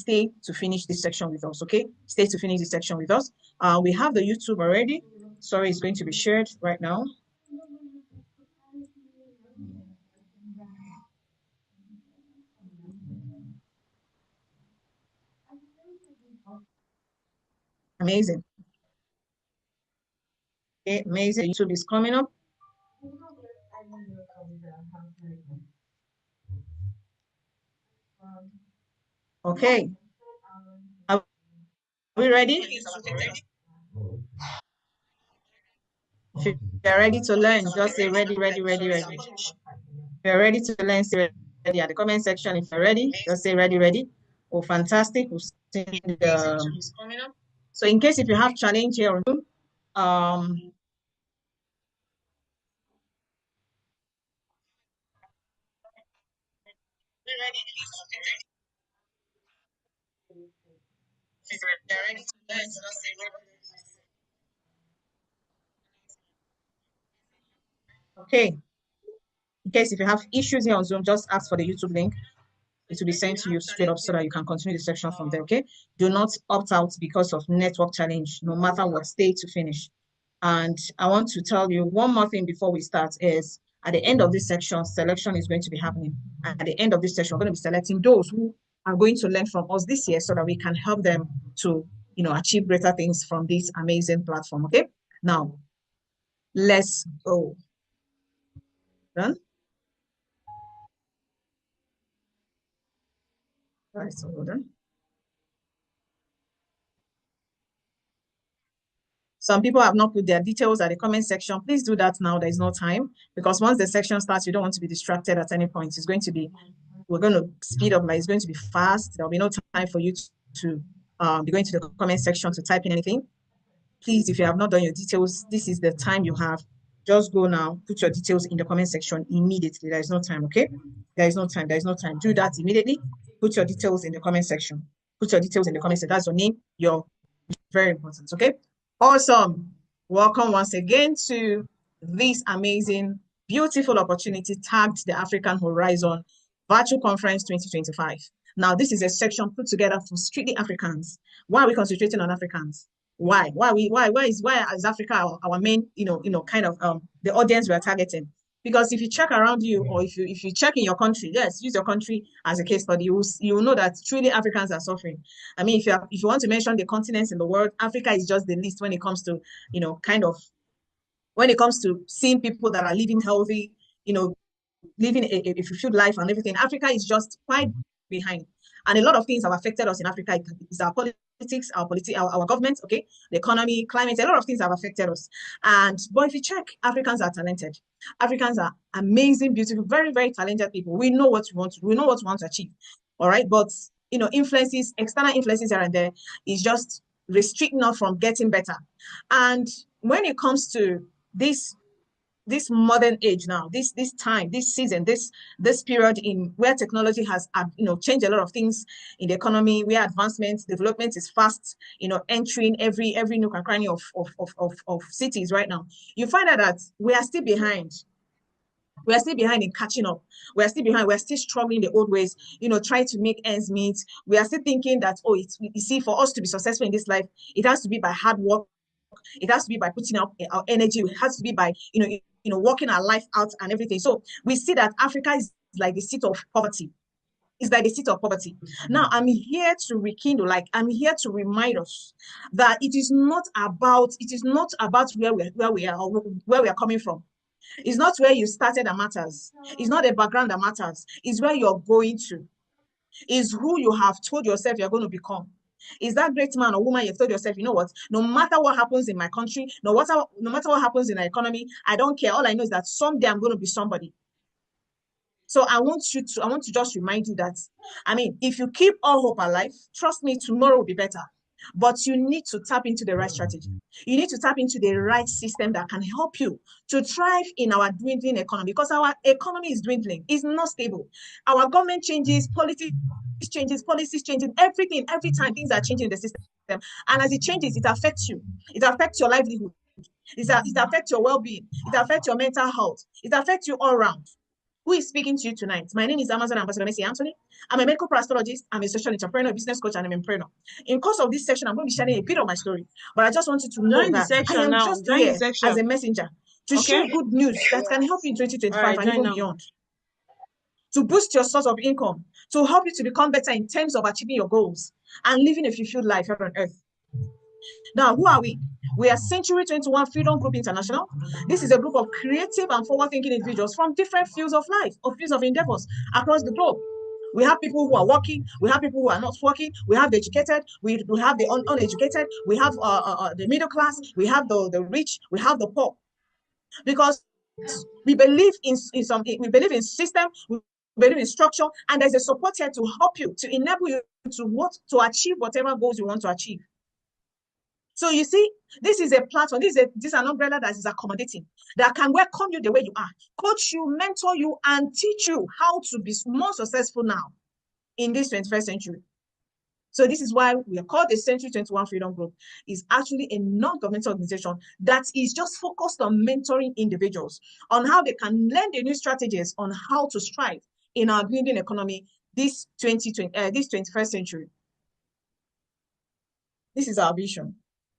stay to finish this section with us, okay? Stay to finish this section with us. We have the YouTube already. Sorry, it's going to be shared right now. Amazing. Okay, amazing. YouTube is coming up. Okay. Are we ready? If you're ready to learn, just say ready, ready, ready, ready. If you're ready to learn, say ready at the comment section. If you're ready, just say ready, ready. Oh, fantastic. We'll see the, so in case if you have challenge here, okay. In case if you have issues here on Zoom, just ask for the YouTube link. It will be sent to you straight up so that you can continue the section from there, okay? Do not opt out because of network challenge, no matter what, stay to finish. And I want to tell you one more thing before we start is at the end of this section, selection is going to be happening. And at the end of this section, we're going to be selecting those who are going to learn from us this year so that we can help them to, achieve greater things from this amazing platform, okay? Now, let's go. Done? All right, so hold on. Some people have not put their details at the comment section. Please do that now. There is no time because once the section starts, you don't want to be distracted at any point. It's going to be, we're going to speed up, like it's going to be fast. There'll be no time for you to be going to the comment section to type in anything. Please, if you have not done your details, this is the time you have. Just go now, put your details in the comment section immediately. There is no time, okay? There is no time. There is no time. Do that immediately. Put your details in the comment section. Put your details in the comment section. That's your name. Your very important, okay? Awesome. Welcome once again to this amazing, beautiful opportunity tagged the African Horizon Virtual Conference 2025. Now, this is a section put together for strictly Africans. Why are we concentrating on Africans? Why is Africa our main, kind of the audience we are targeting? Because if you check around you, or if you check in your country, yes, use your country as a case study, you will know that truly Africans are suffering. I mean, if you want to mention the continents in the world, Africa is just the least when it comes to, when it comes to seeing people that are living healthy, living a fulfilled life and everything. Africa is just quite behind. And a lot of things have affected us in Africa. It's our politics, our government, okay, the economy, climate, a lot of things have affected us. But if you check, Africans are talented. Africans are amazing, beautiful, very, very talented people. We know what we want to do. We know what we want to achieve. All right. But influences, external influences here and there is just restricting us from getting better. And when it comes to this modern age now, this time, this season, this period in where technology has changed a lot of things in the economy, where development is fast, entering every nook and cranny of cities right now. You find out that we are still behind. We are still behind in catching up. We are still behind. We are still struggling the old ways, trying to make ends meet. We are still thinking that, you see, for us to be successful in this life, it has to be by hard work. It has to be by putting out our energy. It has to be by, working our life out and everything. So we see that Africa is like the seat of poverty. It's like the seat of poverty. Now, I'm here to rekindle, I'm here to remind us that it is not about where we are coming from. It's not where you started that matters. It's not the background that matters. It's where you're going to. It's who you have told yourself you're going to become. Is that great man or woman you've told yourself, you know what, no matter what happens in my country, no matter what happens in the economy, I don't care. All I know is that someday I'm going to be somebody. So I want to just remind you that, I mean, if you keep all hope alive, trust me, tomorrow will be better. But you need to tap into the right strategy. You need to tap into the right system that can help you to thrive in our dwindling economy, because our economy is dwindling. It's not stable. Our government changes, policies changes, everything, every time things are changing in the system. And as it changes, it affects you. It affects your livelihood. It affects your well-being. It affects your mental health. It affects you all around. who is speaking to you tonight. My name is Amazon Ambassador Messi Anthony. I'm a medical astrologist. I'm a social entrepreneur, business coach, and an entrepreneur. In course of this section, I'm going to be sharing a bit of my story, but I just want you to know that I am just here as a messenger to share good news that can help you in 2025 and even beyond, to boost your source of income, to help you to become better in terms of achieving your goals and living a fulfilled life here on earth. Now, who are we? We are Century 21 Freedom Group International. This is a group of creative and forward-thinking individuals from different fields of life, or fields of endeavors across the globe. We have people who are working, we have people who are not working, we have the educated, we have the uneducated, we have the middle class, we have the rich, we have the poor. Because we believe in system, we believe in structure, and there's a support here to help you, to enable you to achieve whatever goals you want to achieve. So you see, this is a platform, this is an umbrella that is accommodating, that can welcome you the way you are, coach you, mentor you, and teach you how to be more successful now in this 21st century. So this is why we are called the Century 21 Freedom Group. It's actually a non-governmental organization that is just focused on mentoring individuals on how they can learn the new strategies on how to strive in our building economy this 21st century. This is our vision.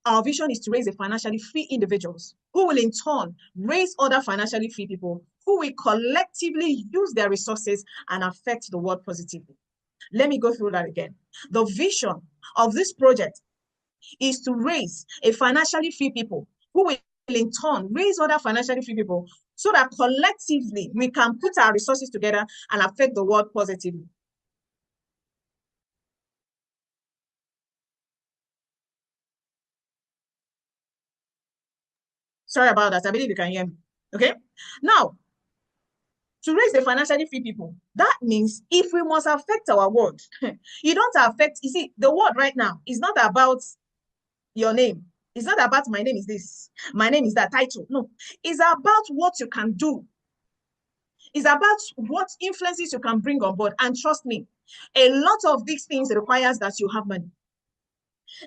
Our vision is to raise a financially free individuals who will in turn raise other financially free people who will collectively use their resources and affect the world positively. Let me go through that again. The vision of this project is to raise a financially free people who will in turn raise other financially free people so that collectively we can put our resources together and affect the world positively. Sorry about that. I believe you can hear me. Okay. Now, to raise the financially free people, that means if we must affect our world, you don't affect, you see, the world right now is not about your name. It's not about my name is this, my name is that title. No, it's about what you can do. It's about what influences you can bring on board. And trust me, a lot of these things requires that you have money.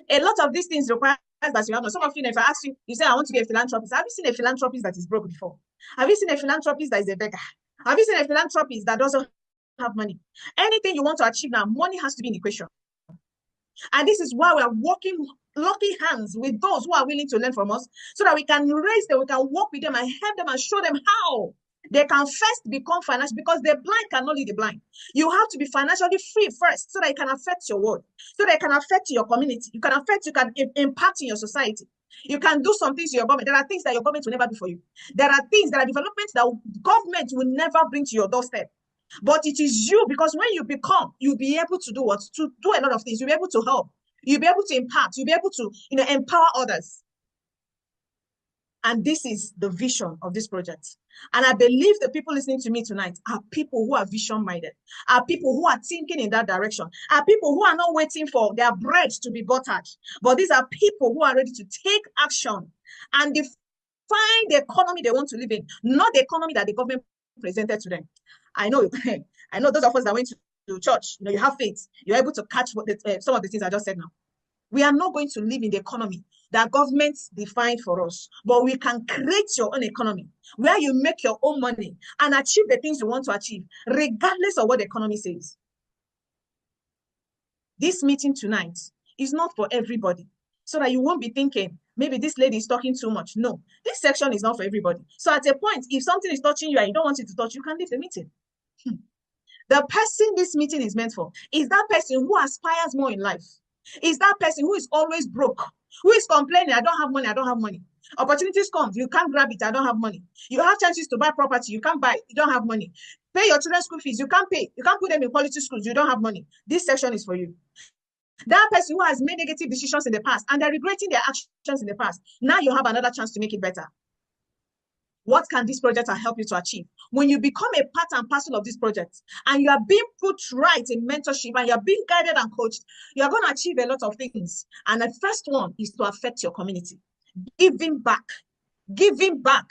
A lot of these things require that you have money. Some of you, if I ask you, you say, I want to be a philanthropist. Have you seen a philanthropist that is broke before? Have you seen a philanthropist that is a beggar? Have you seen a philanthropist that doesn't have money? Anything you want to achieve now, money has to be in the equation. And this is why we are working, locking hands with those who are willing to learn from us so that we can raise them, we can work with them and help them and show them how they can first become financial, because the blind cannot lead the blind. You have to be financially free first so that it can affect your world, so that it can affect your community. You can impact in your society. You can do some things to your government. There are things that your government will never do for you. There are things, there are developments that government will never bring to your doorstep. But it is you, because when you become, you'll be able to do what? To do a lot of things. You'll be able to help. You'll be able to impact. You'll be able to, empower others. And this is the vision of this project. And I believe the people listening to me tonight are people who are vision-minded, are people who are thinking in that direction, are people who are not waiting for their bread to be buttered, but these are people who are ready to take action and define the economy they want to live in, not the economy that the government presented to them. I know those of us that went to church, you have faith, you're able to catch some of the things I just said now. We are not going to live in the economy that governments define for us, but we can create your own economy where you make your own money and achieve the things you want to achieve, regardless of what the economy says. This meeting tonight is not for everybody, so that you won't be thinking, maybe this lady is talking too much. No, this section is not for everybody. So at a point, if something is touching you and you don't want it to touch, you can leave the meeting. The person this meeting is meant for is that person who aspires more in life. Is that person who is always broke, who is complaining, I don't have money, I don't have money. Opportunities come, you can't grab it, I don't have money. You have chances to buy property, you can't buy it, you don't have money. Pay your children's school fees, you can't pay. You can't put them in quality schools, you don't have money. This section is for you. That person who has made negative decisions in the past and they're regretting their actions in the past, now you have another chance to make it better. What can this project help you to achieve? When you become a part and parcel of this project and you are being put right in mentorship and you're being guided and coached, you're going to achieve a lot of things. And the first one is to affect your community. Giving back, giving back,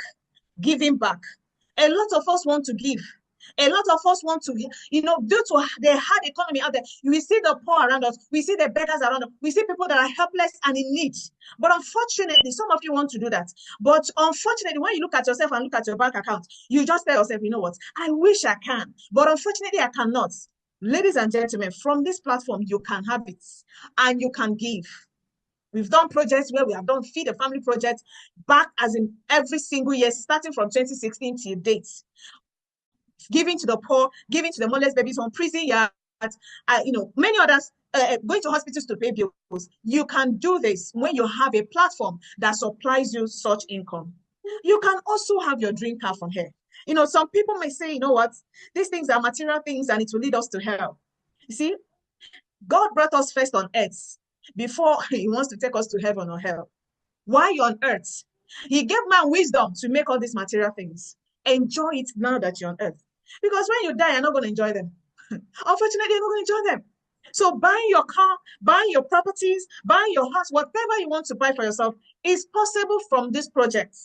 giving back. A lot of us want to give, A lot of us want to, due to the hard economy out there, we see the poor around us, we see the beggars around us, we see people that are helpless and in need. But unfortunately, some of you want to do that. But unfortunately, when you look at yourself and look at your bank account, you just tell yourself, you know what, I wish I can, but unfortunately, I cannot. Ladies and gentlemen, from this platform, you can have it and you can give. We've done projects where we have done Feed a Family project back as in every single year, starting from 2016 till date. Giving to the poor, giving to the motherless babies on prison yards, many others, going to hospitals to pay bills. You can do this when you have a platform that supplies you such income. You can also have your dream car from here. Some people may say, you know what, these things are material things and it will lead us to hell. You see, God brought us first on earth before he wants to take us to heaven or hell. Why you're on earth? He gave man wisdom to make all these material things. Enjoy it now that you're on earth. Because when you die, you're not going to enjoy them. Unfortunately, you're not going to enjoy them. So buying your car, buying your properties, buying your house, whatever you want to buy for yourself is possible from this project.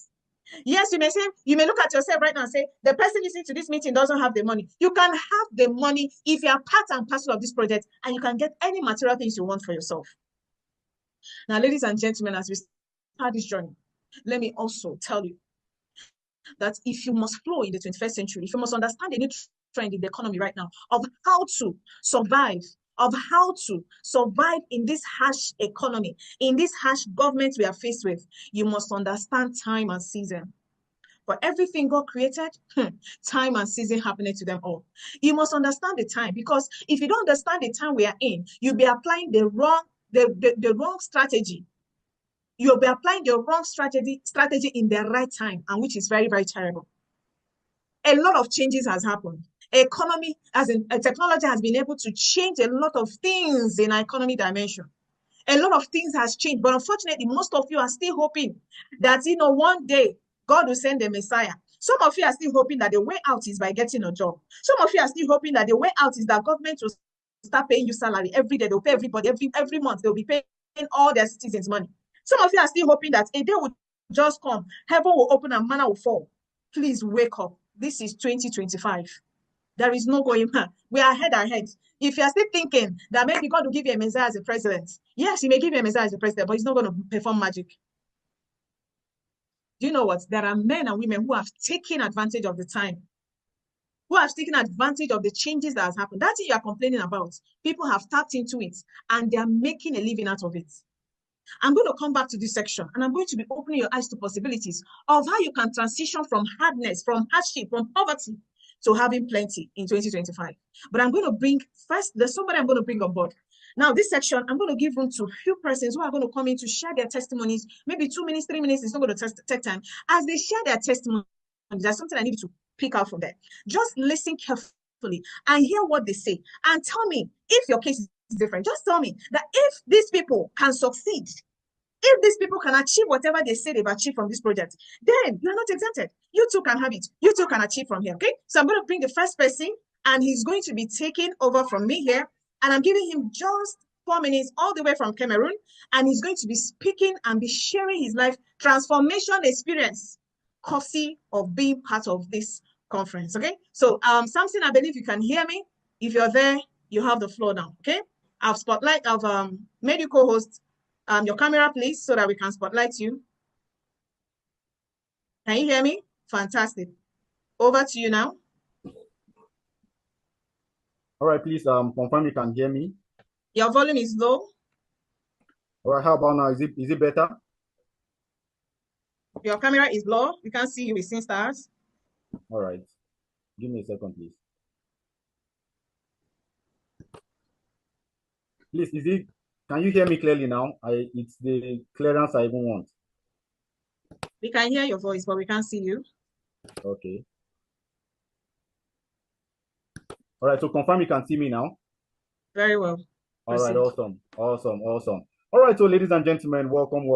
Yes, you may look at yourself right now and say, the person listening to this meeting doesn't have the money. You can have the money if you are part and parcel of this project, and you can get any material things you want for yourself. Now, ladies and gentlemen, as we start this journey, let me also tell you that if you must flow in the 21st century, if you must understand the new trend in the economy right now of how to survive, in this harsh economy, in this harsh government we are faced with, you must understand time and season. For everything God created, time and season happening to them all. You must understand the time, because if you don't understand the time we are in, you'll be applying the wrong strategy. You'll be applying the wrong strategy in the right time, and which is very, very terrible. A lot of changes has happened. Economy, as in technology, has been able to change a lot of things in our economy dimension. A lot of things has changed, but unfortunately, most of you are still hoping that one day God will send the Messiah. Some of you are still hoping that the way out is by getting a job. Some of you are still hoping that the way out is that government will start paying you salary every day. They'll pay everybody every month. They'll be paying all their citizens money. Some of you are still hoping that a day will just come, heaven will open and manna will fall. Please wake up. This is 2025. There is no going back. We are ahead. If you are still thinking that maybe God will give you a Messiah as a president, yes, he may give you a Messiah as a president, but he's not going to perform magic. Do you know what? There are men and women who have taken advantage of the time, who have taken advantage of the changes that has happened. That thing you are complaining about, people have tapped into it and they are making a living out of it. I'm going to come back to this section and I'm going to be opening your eyes to possibilities of how you can transition from hardness, from hardship, from poverty to having plenty in 2025. But I'm going to bring first, there's somebody I'm going to bring on board. Now, this section, I'm going to give room to a few persons who are going to come in to share their testimonies, maybe 2 minutes, 3 minutes, it's not going to take time. As they share their testimony, there's something I need to pick out from there. Just listen carefully and hear what they say and tell me if your case is different. Just tell me that if these people can succeed, if these people can achieve whatever they say they've achieved from this project, then you're not exempted. You too can have it. You too can achieve from here, okay? So I'm going to bring the first person, and he's going to be taking over from me here, and I'm giving him just 4 minutes all the way from Cameroon, and he's going to be speaking and be sharing his life transformation experience, courtesy of being part of this conference, okay? So, Samson, I believe you can hear me. If you're there, you have the floor now, okay? I've made you co-host. Your camera, please, so that we can spotlight you. Can you hear me? Fantastic. Over to you now. All right, please confirm you can hear me. Your volume is low. All right, how about now? Is it better? Your camera is low. We can't see you with seeing stars. All right. Give me a second, please. Please, can you hear me clearly now? It's the clearance I even want. We can hear your voice, but we can't see you. Okay. All right, so confirm you can see me now. Very well. All right, awesome. All right, so ladies and gentlemen, welcome.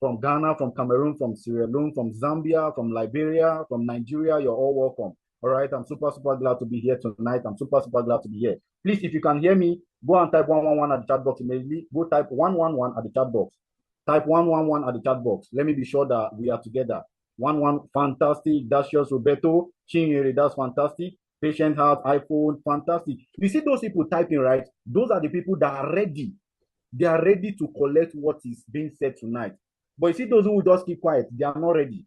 From Ghana, from Cameroon, from Sierra Leone, from Zambia, from Liberia, from Nigeria, you're all welcome. All right, I'm super glad to be here tonight. I'm super glad to be here. Please, if you can hear me, go and type 111 at the chat box immediately. Go type 111 at the chat box. Type 111 at the chat box. Let me be sure that we are together. One, fantastic. That's just Roberto. Chinyere, that's fantastic. Patient Heart, iPhone, fantastic. You see those people typing, right? Those are the people that are ready. They are ready to collect what is being said tonight. But you see those who just keep quiet, they are not ready.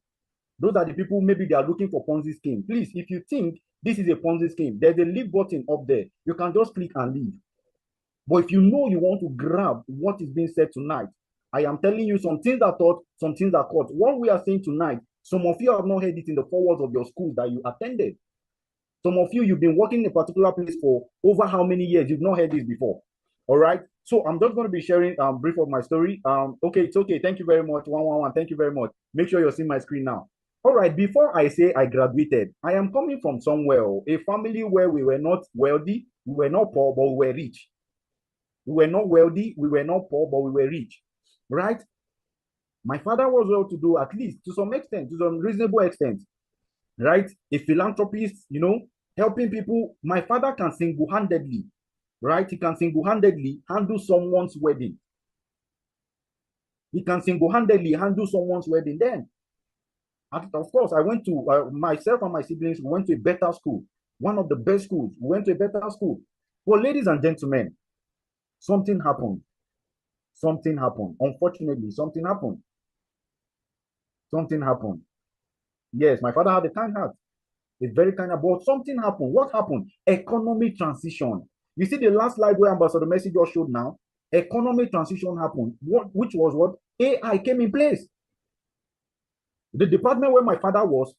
Those are the people, maybe they are looking for Ponzi scheme. Please, if you think this is a Ponzi scheme, there's a leave button up there. You can just click and leave. But if you know you want to grab what is being said tonight, I am telling you some things are taught, some things are caught. What we are saying tonight, some of you have not heard it in the forwards of your schools that you attended. Some of you, you've been working in a particular place for over how many years? You've not heard this before. All right. So I'm just going to be sharing brief of my story. Okay, it's okay. Thank you very much. 111. Thank you very much. Make sure you're seeing my screen now. All right. Before I say I graduated, I am coming from somewhere, a family where we were not wealthy, we were not poor, but we were rich. We were not wealthy, we were not poor, but we were rich. Right? My father was well to do, at least to some extent, to some reasonable extent. Right? A philanthropist, you know, helping people. My father can single-handedly, right? He can single-handedly handle someone's wedding. He can single-handedly handle someone's wedding. Then, of course, I went to, myself and my siblings, we went to a better school. One of the best schools. We went to a better school. Well, ladies and gentlemen, something happened. Something happened. Unfortunately, something happened. Something happened. Yes, my father had a kind heart. A very kind heart. But something happened. What happened? Economic transition. You see the last slide where Ambassador Messi just showed now? Economic transition happened. Which was what? AI came in place. The department where my father was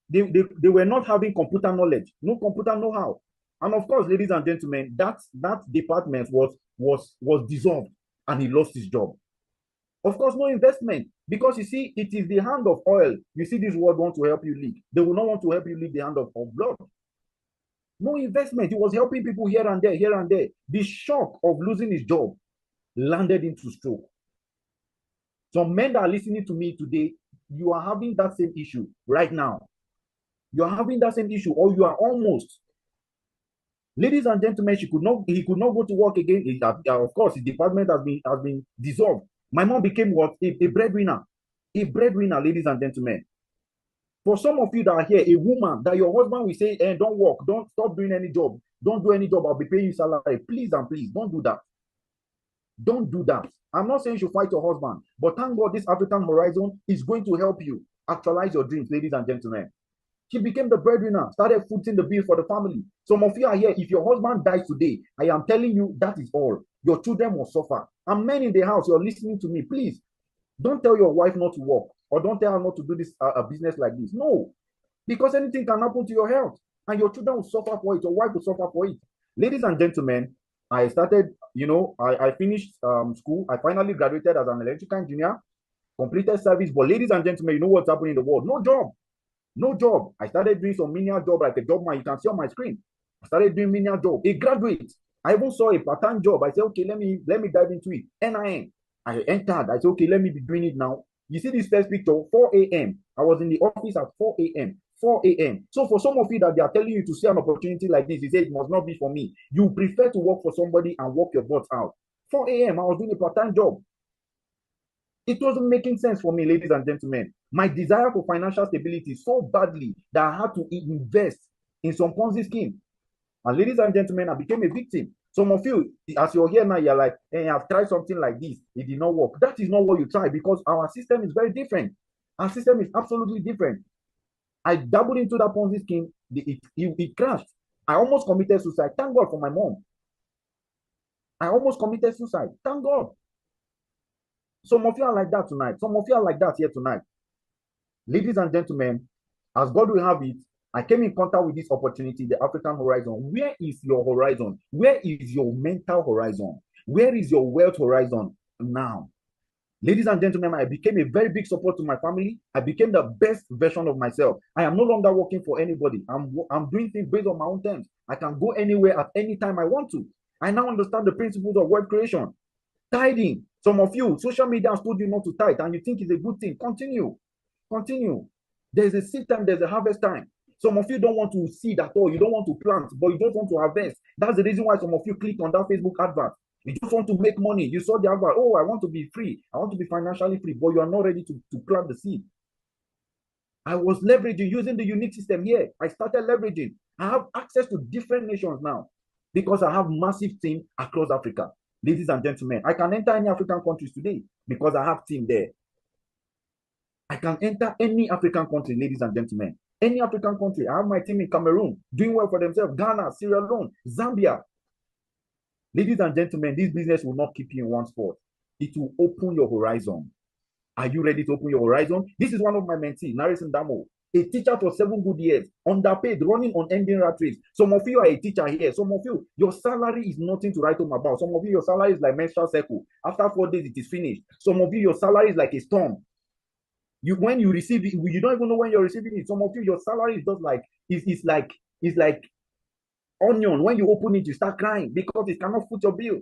they were not having computer knowledge, no computer know-how. And of course, ladies and gentlemen, that department was dissolved and he lost his job. Of course, no investment, because you see, it is the hand of oil. You see, this world want to help you leak. They will not want to help you leak the hand of blood. No investment. He was helping people here and there, here and there. The shock of losing his job landed into stroke. Some men that are listening to me today, you are having that same issue right now. You are having that same issue, or you are almost. Ladies and gentlemen, he could not go to work again. Of course, his department has been dissolved. My mom became what? A breadwinner. A breadwinner, ladies and gentlemen. For some of you that are here, a woman that your husband will say, don't work, don't stop doing any job, don't do any job, I'll be paying you salary. Please and please, don't do that. Don't do that. I'm not saying you should fight your husband, but thank God this African Horizon is going to help you actualize your dreams, ladies and gentlemen. She became the breadwinner, started footing the bill for the family. Some of you are here. If your husband dies today, I am telling you that is all. Your children will suffer. And men in the house, you're listening to me, please. Don't tell your wife not to work, or don't tell her not to do this a business like this. No, because anything can happen to your health, and your children will suffer for it. Your wife will suffer for it. Ladies and gentlemen, I started, I finished school. I finally graduated as an electrical engineer, completed service. But ladies and gentlemen, you know what's happening in the world? No job. No job. I started doing some menial job, like a job man you can see on my screen. I started doing menial job. A graduate. I even saw a part-time job. I said, okay, let me dive into it. NIN. I entered. I said, okay, let me be doing it now. You see this first picture, 4 a.m. I was in the office at 4 a.m. 4 a.m. So for some of you that they are telling you to see an opportunity like this, you say it must not be for me. You prefer to work for somebody and work your butt out. 4 a.m. I was doing a part-time job. It wasn't making sense for me, ladies and gentlemen. My desire for financial stability so badly that I had to invest in some Ponzi scheme. And ladies and gentlemen, I became a victim. Some of you, as you're here now, you're like, hey, I've tried something like this. It did not work. That is not what you try, because our system is very different. Our system is absolutely different. I dabbled into that Ponzi scheme. It crashed. I almost committed suicide. Thank God for my mom. I almost committed suicide. Thank God. Some of you are like that tonight. Some of you are like that here tonight. Ladies and gentlemen, as God will have it, I came in contact with this opportunity, the African Horizon. Where is your horizon? Where is your mental horizon? Where is your wealth horizon now? Ladies and gentlemen, I became a very big support to my family. I became the best version of myself. I am no longer working for anybody. I'm doing things based on my own terms. I can go anywhere at any time I want to. I now understand the principles of word creation. Tithing. Some of you, social media has told you not to tithe, and you think it's a good thing. Continue. Continue. There's a seed time, there's a harvest time. Some of you don't want to seed at all. You don't want to plant, but you don't want to harvest. That's the reason why some of you click on that Facebook advert. You just want to make money. You saw the advert. Oh, I want to be free. I want to be financially free, but you are not ready to plant the seed. I was leveraging using the unique system here. I started leveraging. I have access to different nations now because I have massive team across Africa. Ladies and gentlemen, I can enter any African countries today because I have team there. I can enter any African country, ladies and gentlemen. Any African country. I have my team in Cameroon doing well for themselves. Ghana, Sierra Leone, Zambia. Ladies and gentlemen, this business will not keep you in one spot. It will open your horizon. Are you ready to open your horizon? This is one of my mentees, Narison Damo, a teacher for 7 good years, underpaid, running on ending rat race. Some of you are a teacher here. Some of you, your salary is nothing to write home about. Some of you, your salary is like menstrual cycle. After 4 days, it is finished. Some of you, your salary is like a storm. When you receive it, you don't even know when you're receiving it. Some of you, your salary is just like, it's like onion. When you open it, you start crying because it cannot foot your bill.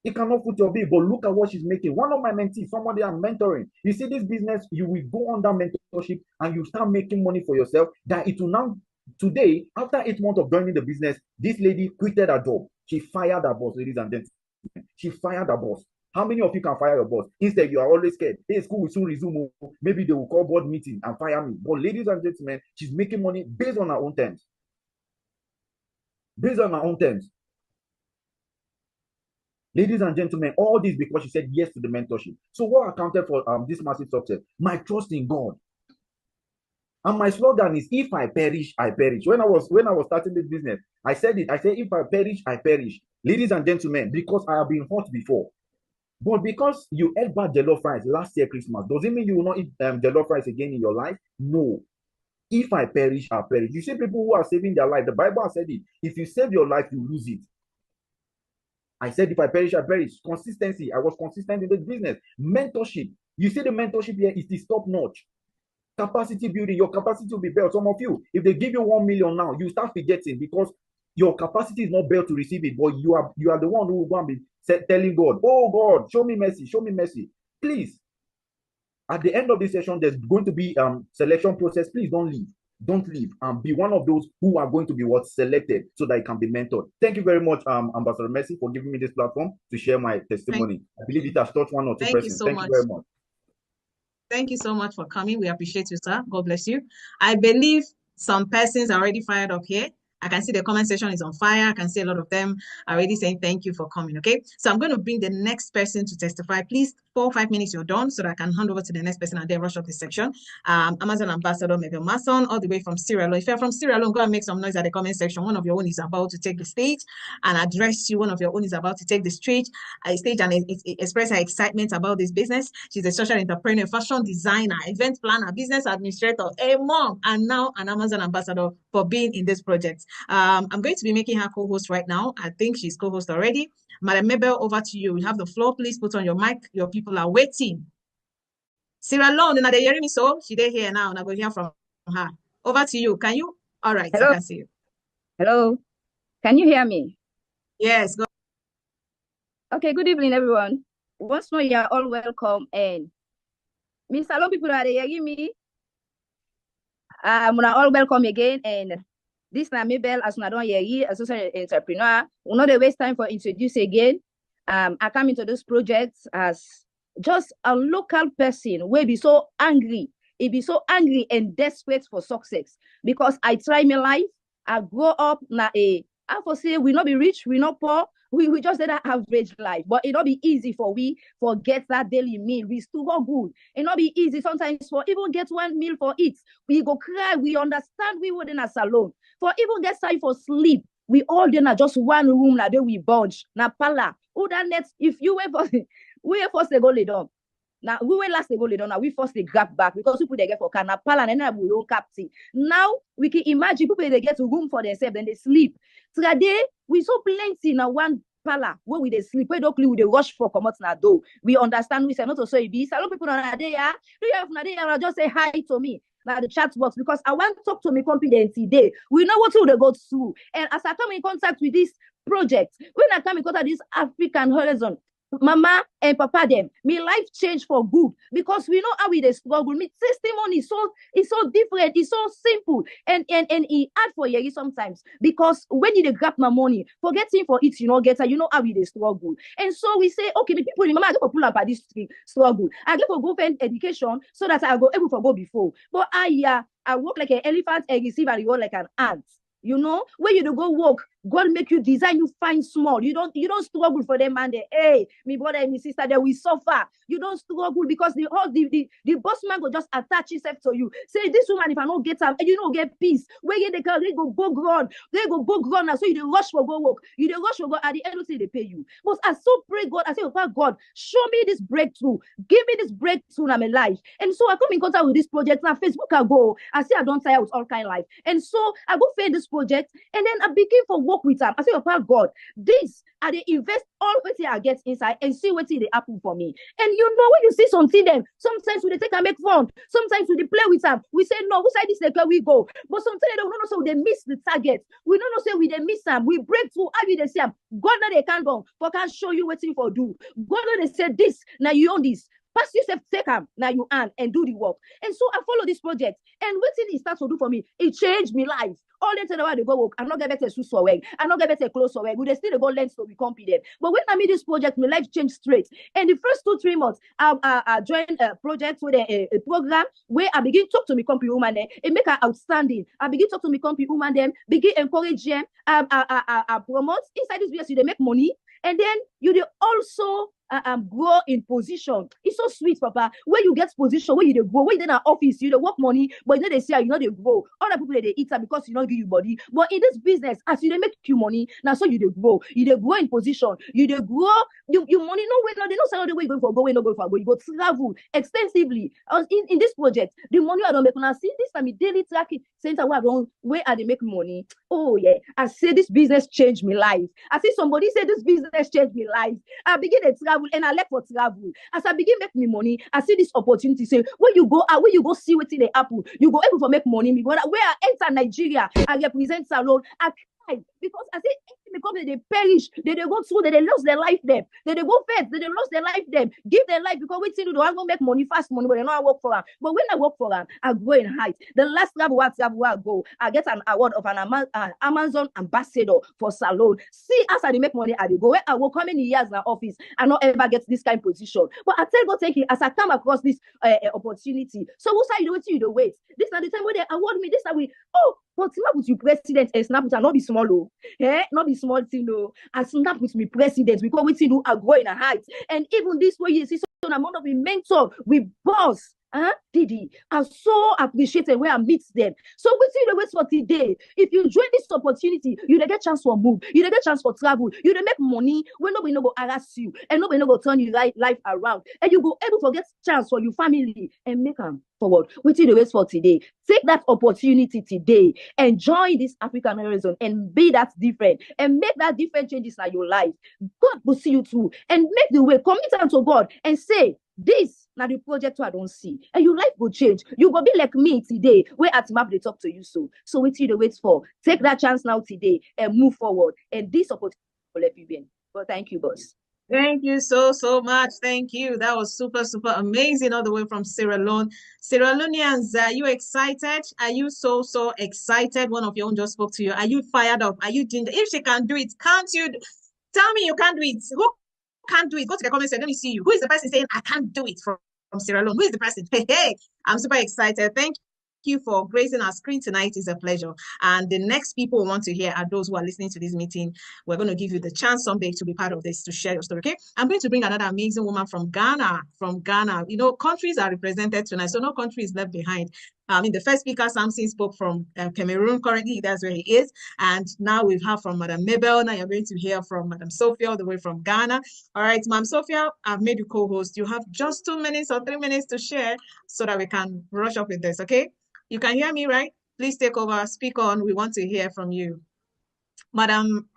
It cannot foot your bill, but look at what she's making. One of my mentees, somebody I'm mentoring. You see this business, you will go under mentorship and you start making money for yourself. That it will now, today, after 8 months of joining the business, this lady quitted her job. She fired her boss, ladies and gentlemen. She fired her boss. How many of you can fire your boss? Instead, you are always scared. Hey, school will soon resume. Maybe they will call board meeting and fire me. But ladies and gentlemen, she's making money based on her own terms. Based on her own terms. Ladies and gentlemen, all this because she said yes to the mentorship. So what accounted for this massive success? My trust in God. And my slogan is, if I perish, I perish. When I was starting this business, I said it. I said, if I perish, I perish. Ladies and gentlemen, because I have been hurt before. But because you ate bad jollof rice last year Christmas, does it mean you will not eat jollof rice again in your life? No. If I perish, I perish. You see people who are saving their life. The Bible has said it. If you save your life, you lose it. I said, if I perish, I perish. Consistency. I was consistent in this business. Mentorship. You see the mentorship here is top notch. Capacity building. Your capacity will be built. Some of you, if they give you 1 million now, you start forgetting because your capacity is not built to receive it. But you are the one who will go and be telling God, oh God, show me mercy, show me mercy. Please. At the end of this session, there's going to be selection process. Please don't leave. Don't leave and be one of those who are going to be selected so that it can be mentored. Thank you very much, Ambassador Mercy, for giving me this platform to share my testimony. I believe it has touched 1 or 2 persons. Thank you very much. Thank you so much for coming. We appreciate you, sir. God bless you. I believe some persons are already fired up here. I can see the comment section is on fire. I can see a lot of them already saying thank you for coming, okay? So I'm going to bring the next person to testify. Please, 4 or 5 minutes, you're done, so that I can hand over to the next person and then rush up this section. Amazon Ambassador Mabel Mason, all the way from Sierra Leone. If you're from Sierra Leone, go and make some noise at the comment section. One of your own is about to take the stage and address you. One of your own is about to take the stage and express her excitement about this business. She's a social entrepreneur, fashion designer, event planner, business administrator, a mom, and now an Amazon Ambassador for being in this project. I'm going to be making her co-host right now. I think she's co-host already. Madam Mabel, over to you. You have the floor. Please put on your mic. Your people are waiting. Sierra Leone, now they hearing me, so she dey here now, and I go hear from her. Over to you. Can you? All right, hello. I can see you. Hello. Can you hear me? Yes. Go. Okay, good evening, everyone. Once more, you are all welcome. And Miss Hello, people are hearing me. All welcome again. And this is Mabel, as I don't hear you, as social entrepreneur. We'll not waste time for introduce again. I come into this project as just a local person who be so angry. It be so angry and desperate for success because I try my life. I grow up I for say we not be rich, we not poor. We just that average life, but it not be easy for we forget that daily meal. We still go good. It not be easy sometimes for even get 1 meal for it. We go cry. We understand we wouldn't as alone. For even get time for sleep, we all then are just one room na there we bunch na pala. Who that next? If you wait for we first they go lay down. Now we will last they go lay down. Now we first they grab back because people they get for na pala and then we don't captive. Now we can imagine people they get a room for themselves then they sleep. Today we so plenty now one pala where we they sleep. We don't we they rush for come out na door. We understand we say not to so it be. Some people on a day yeah. Do you have na day just say hi to me. Now the chat box because I want to talk to me confidence today. We know what they go through. And as I come in contact with this project, when I come in contact with this African horizon, mama and papa them, me life change for good because we know how we dey struggle. Me testimony is so different, it's so simple, and it hard for you sometimes because when you dey grab my money, forgetting for it, you know, get her, you know how we dey struggle. And so we say, okay, the people, mama, I go pull up at this struggle. I go go find education so that I go able to go before. But I walk like an elephant and receive and you walk like an ant. You know, when you go work, God make you design, you find small. You don't struggle for them, man. Hey, me brother and me sister, they will suffer. You don't struggle because the boss man will just attach himself to you. Say, this woman, if I don't get her, and you don't get peace, where they go ground, they go ground now. So you dey rush for go work. You dey rush for go at the end of the day, they pay you. But I so pray God, I say, oh God, show me this breakthrough. Give me this breakthrough in my life. And so I come in contact with this project. Now Facebook I go. I see I don't tire with all kind of life. And so I go find this project and then I begin for work with them. I say, oh God, this I dey invest all what I get inside and see what they happen for me. And you know, when you see something, then sometimes we take and make fun, sometimes we play with them. We say, no, who side this like we go? But sometimes they don't know, so they miss the target. We don't know, say we they miss them. We break through. How they see them? God know they can't go, but can show you what for do. God know they said this, now you own this. Pass yourself, take them, now you earn and do the work. And so I follow this project. And what it starts to do for me, it changed my life. All the time they go work, I'm not get better shoes for work, I'm not get better clothes for work. We still go learn to be confident. But when I made this project, my life changed straight. And the first 2-3 months, I joined a project with a program where I begin to talk to my company woman there, and make her outstanding. I begin to talk to my company woman them, begin encourage them, I promote inside this business, they make money, and then you also grow in position. It's so sweet, Papa. When you get position, when you dey grow, when you in an office, you dey work money, but you know they say you know they grow. Other people they eat them because you don't give you body. But in this business, as you they make you money, now so you dey grow. You dey grow in position. You dey grow. You money no way. No, they don't say the way you going for go, where no going for go. You go travel extensively. In this project, the money I don't make. Now see this time, daily tracking center where I they make money. Oh yeah, I say this business changed my life. I see somebody say this business changed my life. I begin to travel and I left for travel. As I begin make me money, I see this opportunity. Say when you go see what they happen, you go able to make money. Me where I enter Nigeria, I represent salon. I cry because I say the company they perish, they go through, they lose their life them, they go fed, they lose their life them, give their life because we think they want to make money fast money, but they know I work for them. But when I work for them, I grow in height. The last travel I go, I get an award of an Amazon ambassador for salon. See, as I make money, I go where I will come in years in office, I not ever get this kind of position. But I tell God, thank you, as I come across this opportunity. So who say you do you the wait? This is the time where they award me. This time but snap with you president and snap with her, not be small, oh. Not be small thing, no. I snap with me president because we see do I grow in a height. And even this way, you see, so amount of a mentor, we boss. Didi, I so appreciated where I meet them. So we see the ways for today. If you join this opportunity, you get chance for move, you get chance for travel, you make money when nobody no go harass you, and nobody no go turn your life around, and you go able to get chance for your family and make them forward. We see the ways for today. Take that opportunity today and join this African horizon and be that different and make that different changes in your life. God will see you through and make the way. Commit unto God and say, this now the project I don't see, and your life will change. You go be like me today, where at map they talk to you so what you wait for? Take that chance now today and move forward. And this opportunity will let you be. But thank you, boss. Thank you so much. Thank you. That was super amazing, all the way from Sierra Leone. Sierra Leoneans, are you excited? Are you so excited? One of your own just spoke to you. Are you fired up? Are you doing it? If she can do it, can't you? Tell me you can't do it. Who can't do it? Go to the comment section. Let me see you. Who is the person saying I can't do it from Sierra Leone? Who is the person? Hey, I'm super excited. Thank you for gracing our screen tonight. It's a pleasure. And the next people we want to hear are those who are listening to this meeting. We're going to give you the chance someday to be part of this, to share your story. Okay, I'm going to bring another amazing woman from Ghana. You know, countries are represented tonight, so no country is left behind. The first speaker, Samson, spoke from Cameroon. Currently, that's where he is. And now we've heard from Madam Mabel. Now you're going to hear from Madam Sophia, all the way from Ghana. All right, Madam Sophia, I've made you co-host. You have just 2 minutes or 3 minutes to share so that we can rush up with this, okay? You can hear me, right? Please take over, speak on. We want to hear from you. Madam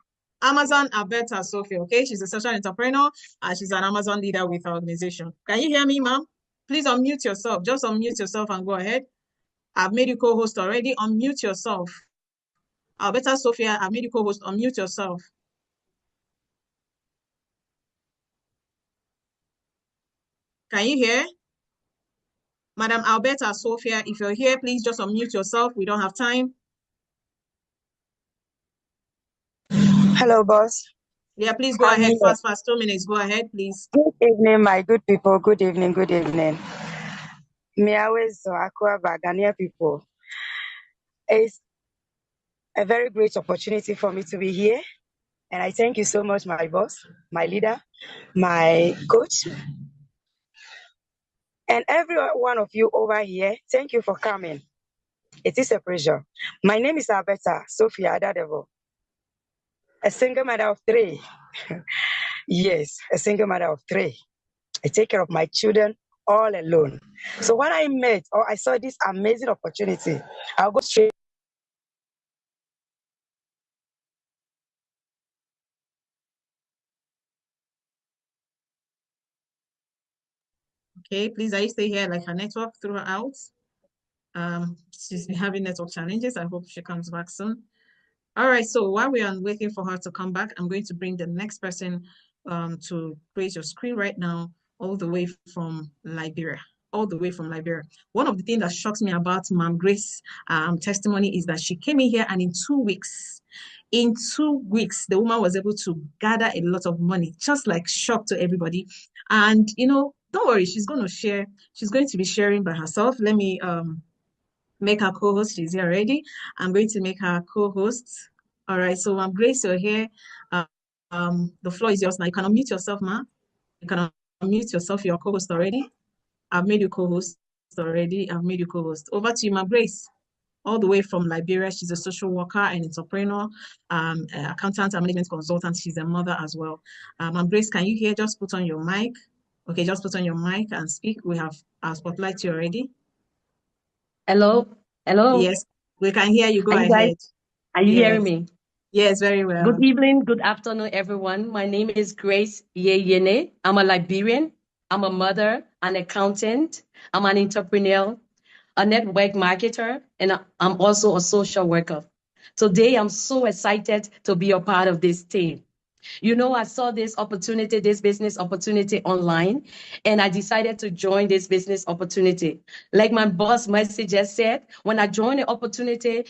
Amazon Alberta Sophia, okay? She's a social entrepreneur and she's an Amazon leader with her organization. Can you hear me, ma'am? Please unmute yourself. Just unmute yourself and go ahead. I've made you co-host already. Unmute yourself. Alberta Sophia, I've made you co-host. Unmute yourself. Can you hear? Madam Alberta Sophia, if you're here, please just unmute yourself. We don't have time. Hello, boss. Yeah, please go ahead. Fast, 2 minutes. Go ahead, please. Good evening, my good people. Good evening, good evening. Me always Akwa Ghanaian people. It's a very great opportunity for me to be here. And I thank you so much, my boss, my leader, my coach, and every one of you over here. Thank you for coming. It is a pleasure. My name is Alberta Sophia Adadevo, a single mother of 3. Yes, a single mother of 3. I take care of my children all alone. So when I met or I saw this amazing opportunity, I'll go straight. Okay, please, are you stay here? Like her network throughout? She's been having network challenges. I hope she comes back soon. All right, so while we are waiting for her to come back, I'm going to bring the next person to create your screen right now, all the way from Liberia. All the way from Liberia. One of the things that shocks me about Ma'am Grace's testimony is that she came in here and in 2 weeks, the woman was able to gather a lot of money, just like shock to everybody. And, you know, don't worry, she's going to share. She's going to be sharing by herself. Let me make her co-host. She's here already. I'm going to make her co-host. All right, so Grace, you're here. The floor is yours now. You can unmute yourself, ma. You can unmute yourself. You're co-host already. I've made you co-host already. I've made you co-host. Over to you, Ma'am Grace. All the way from Liberia. She's a social worker and entrepreneur, accountant and management consultant. She's a mother as well. Ma'am Grace, can you hear? Just put on your mic. Okay, just put on your mic and speak. We have our spotlight you already. Hello. Yes, we can hear you. Go ahead. Guys, are you hearing me? Yes, very well. Good evening, good afternoon, everyone. My name is Grace Yeyene. I'm a Liberian. I'm a mother, an accountant. I'm an entrepreneur, a network marketer, and I'm also a social worker. Today, I'm so excited to be a part of this team. You know, I saw this opportunity, this business opportunity online, and I decided to join this business opportunity. Like my boss message just said, when I joined the opportunity,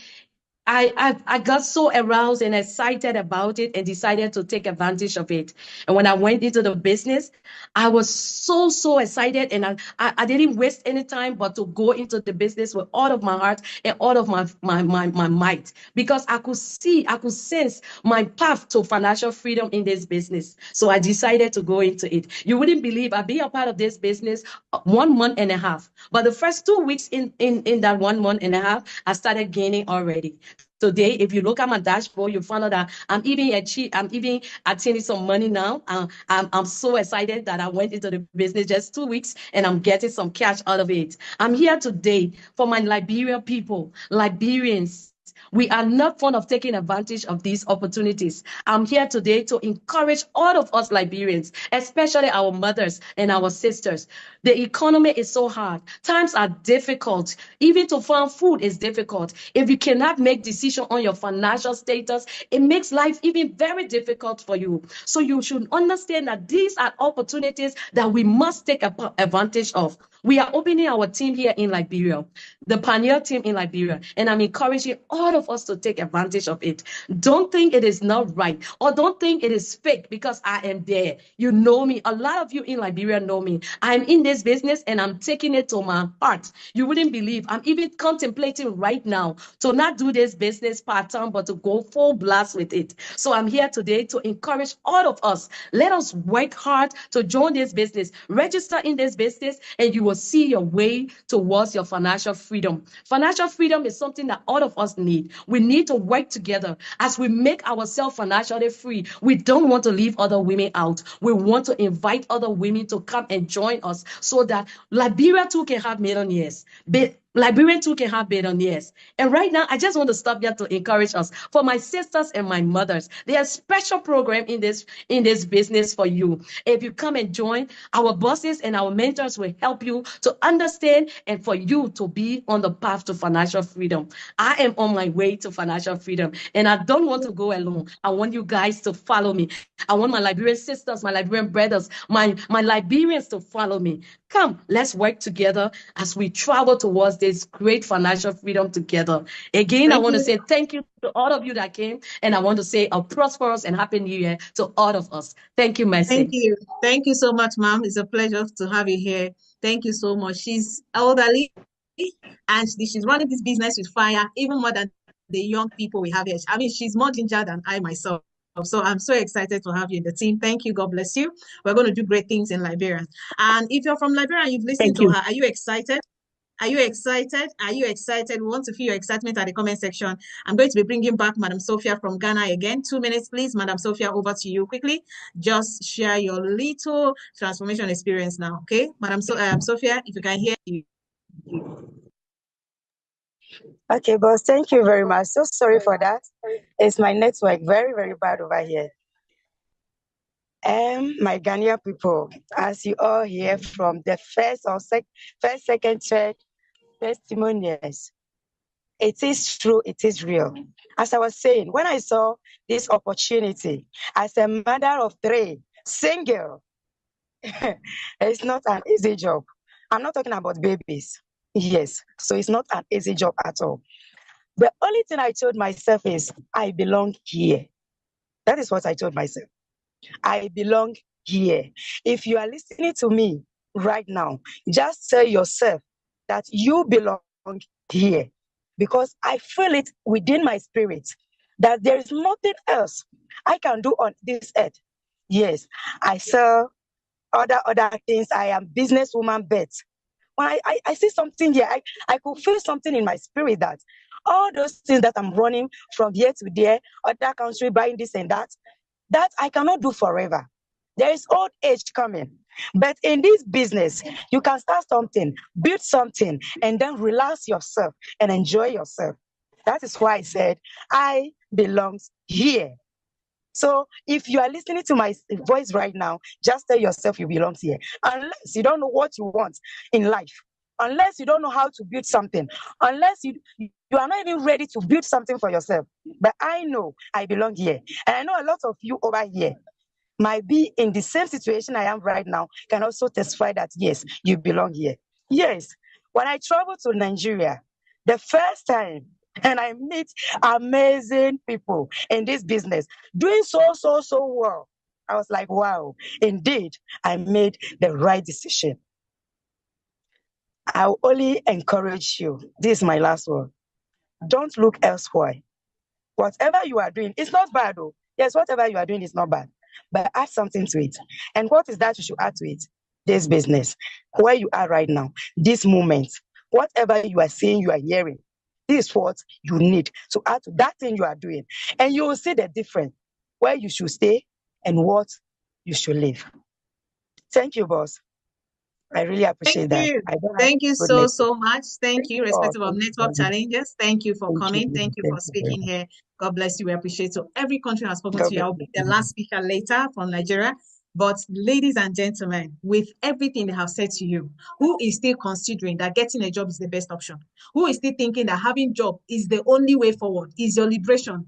I got so aroused and excited about it and decided to take advantage of it. And when I went into the business, I was so excited, and I didn't waste any time but to go into the business with all of my heart and all of my might, because I could sense my path to financial freedom in this business. So I decided to go into it. You wouldn't believe I've been a part of this business 1 month and a half. But the first 2 weeks in that 1 month and a half, I started gaining already. Today, if you look at my dashboard, you find out that I'm even attaining some money now. I'm so excited that I went into the business just 2 weeks and I'm getting some cash out of it. I'm here today for my Liberian people, Liberians. We are not fond of taking advantage of these opportunities. I'm here today to encourage all of us Liberians, especially our mothers and our sisters. The economy is so hard. Times are difficult. Even to find food is difficult. If you cannot make decisions on your financial status, it makes life even very difficult for you. So you should understand that these are opportunities that we must take advantage of. We are opening our team here in Liberia, the Pioneer team in Liberia, and I'm encouraging all of us to take advantage of it. Don't think it is not right, or don't think it is fake because I am there. You know me. A lot of you in Liberia know me. I'm in this business and I'm taking it to my heart. You wouldn't believe I'm even contemplating right now to not do this business part-time, but to go full blast with it. So I'm here today to encourage all of us. Let us work hard to join this business, register in this business, and you will see your way towards your financial freedom. Financial freedom is something that all of us need. We need to work together as we make ourselves financially free. We don't want to leave other women out. We want to invite other women to come and join us so that Liberia too can have millionaires. Liberian too can have billionaires. And right now, I just want to stop here to encourage us. For my sisters and my mothers, there's a special program in this business for you. If you come and join, our bosses and our mentors will help you to understand and for you to be on the path to financial freedom. I am on my way to financial freedom, and I don't want to go alone. I want you guys to follow me. I want my Liberian sisters, my Liberian brothers, my Liberians to follow me. Come, let's work together as we travel towards this great financial freedom together. Again, I want to say thank you to all of you that came, and I want to say a prosperous and happy new year to all of us. Thank you, Mercy. Thank you. Thank you so much, ma'am. It's a pleasure to have you here. Thank you so much. She's elderly and she's running this business with fire, even more than the young people we have here. I mean, she's more ginger than I myself. So I'm so excited to have you in the team. Thank you. God bless you. We're going to do great things in Liberia. And if you're from Liberia and you've listened to her, are you excited? Are you excited? Are you excited? We want to feel your excitement at the comment section. I'm going to be bringing back Madam Sophia from Ghana again. 2 minutes, please. Madam Sophia, over to you quickly. Just share your little transformation experience now, okay? Madam Sophia, if you can hear you. Okay, boss, thank you very much. So sorry for that. It's my network, very, very bad over here. My Ghanaian people, as you all hear from the first, second, third testimonials, it is true, it is real. As I was saying, when I saw this opportunity as a mother of 3, single, it's not an easy job. I'm not talking about babies. Yes, so it's not an easy job at all. The only thing I told myself is, I belong here. That is what I told myself. I belong here. If you are listening to me right now, just tell yourself that you belong here. Because I feel it within my spirit that there is nothing else I can do on this earth. Yes, I sell other things. I am businesswoman, but when I see something here, I could feel something in my spirit that all those things that I'm running from here to there, other country, buying this and that I cannot do forever. There is old age coming. But in this business, you can start something, build something, and then relax yourself and enjoy yourself. That is why I said, I belong here. So if you are listening to my voice right now, just tell yourself you belong here. Unless you don't know what you want in life, unless you don't know how to build something, unless you are not even ready to build something for yourself. But I know I belong here. And I know a lot of you over here might be in the same situation I am right now, can also testify that, yes, you belong here. Yes, when I traveled to Nigeria, the first time, and I meet amazing people in this business, doing so well. I was like, wow, indeed, I made the right decision. I'll only encourage you. This is my last word. Don't look elsewhere. Whatever you are doing, it's not bad though. Yes, whatever you are doing is not bad, but add something to it. And what is that you should add to it? This business, where you are right now, this moment, whatever you are seeing, you are hearing, this is what you need to add to that thing you are doing. And you will see the difference, where you should stay and what you should live. Thank you, boss. I really appreciate that. Thank you so much. Thank you, irrespective of network challenges. Thank you for coming. Thank you for speaking here. God bless you. We appreciate it. So every country has spoken to you. I'll be the last speaker later from Nigeria. But ladies and gentlemen, with everything they have said to you, who is still considering that getting a job is the best option? Who is still thinking that having a job is the only way forward, is your liberation,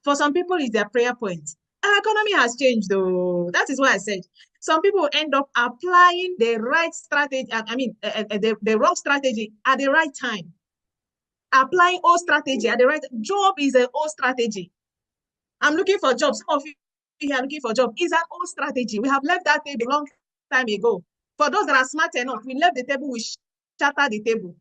for some people, is their prayer point? Our economy has changed though. That is why I said, some people end up applying the right strategy, the wrong strategy at the right time. Applying old strategy at the right time. Job is an old strategy. I'm looking for jobs. Some of you are looking for jobs. It's an old strategy. We have left that table a long time ago. For those that are smart enough, we left the table, we shattered the table.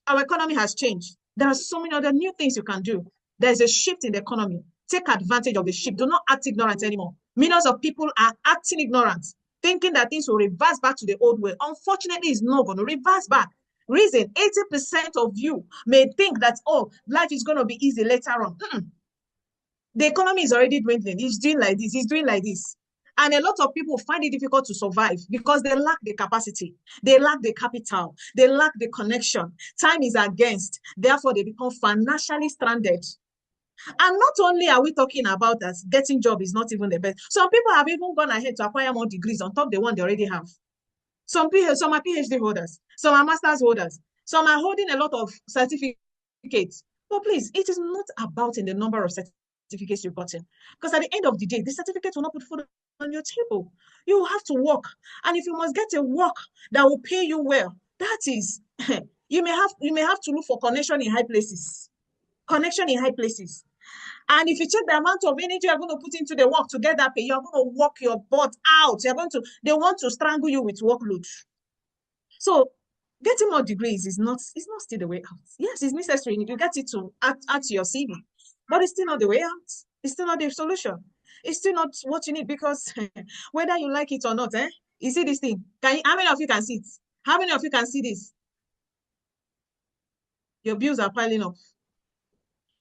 Our economy has changed. There are so many other new things you can do. There's a shift in the economy. Take advantage of the shift. Do not act ignorant anymore. Millions of people are acting ignorant, thinking that things will reverse back to the old way. Unfortunately, it's not going to reverse back. Reason, 80% of you may think that, oh, life is going to be easy later on. The economy is already dwindling. It's doing like this. It's doing like this. And a lot of people find it difficult to survive because they lack the capacity, they lack the capital, they lack the connection. Time is against, therefore they become financially stranded. And not only are we talking about that getting job is not even the best. Some people have even gone ahead to acquire more degrees on top of the one they already have. Some are PhD holders, some are master's holders, some are holding a lot of certificates. But please, it is not about in the number of certificates you've gotten. Because at the end of the day, the certificate will not put food on your table. You have to work. And if you must get a work that will pay you well, that is, you may have to look for connection in high places. Connection in high places. And if you check the amount of energy you're going to put into the work to get that pay, you're going to work your butt out. They want to strangle you with workload. So getting more degrees is not still the way out. Yes, it's necessary. You get it to add to your CV, but it's still not the way out. It's still not the solution. It's still not what you need, because whether you like it or not, you see this thing. How many of you can see it? How many of you can see this? Your bills are piling up.